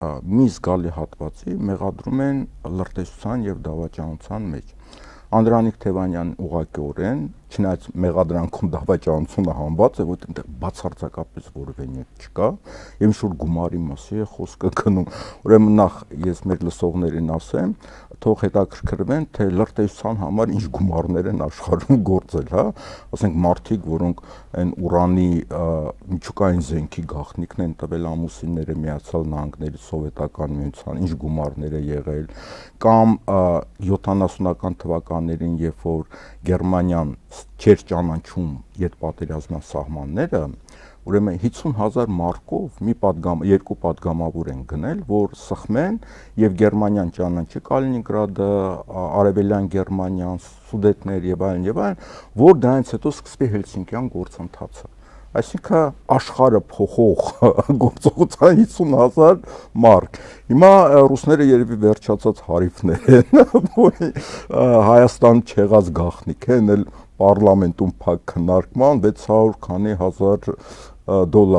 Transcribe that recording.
մի զգալի հատվածի մեղադրում են լրտեսության եւ դավաճանության մեջ։ Անդրանիկ Թևանյանն ուղղակիորեն, չնայած մեղադրանքում դավաճանությունը հանված է, որ այնտեղ բացարձակապես որևէ նյութ չկա, եւ ինչ-որ գումարի մասի է խոսքը գնում։ Ուրեմն նախ ես մեր լսողներին ասեմ, թող հետաքրքրվեն, թե լրտեսության համար ինչ գումարներ են աշխարհում գործել, հա, ասենք մարդիկ, որոնք այն ուրանի միջուկային զենքի գաղտնիքն են տվել ամուսինները Միացյալ Նահանգների Սովետական Միության, ինչ գումարներ է եղել, կամ 70-ական թվականներին, երբ որ Գերմանիան չէր ճանաչում յետպատերազմյան սահմանները, ուրեմն 50,000 մարկով երկու պատգամավոր են գնել, որ սխմեն եւ Գերմանիան ճանաչի Կալինինգրադը, Արևելյան Գերմանիան, Սուդետներ եւ այլն, որ դրանից հետո սկսվի Հելսինկյան գործընթացը։ Այսինքն աշխարհը փոխող գործողության 50,000 մարկ։ Հիմա ռուսները երևի վերջացած հարիվներ են, որ Հայաստան չեղած գաղտնիք են, էլ պարլամենտում փակ քննարկման 600 քանի հազար $,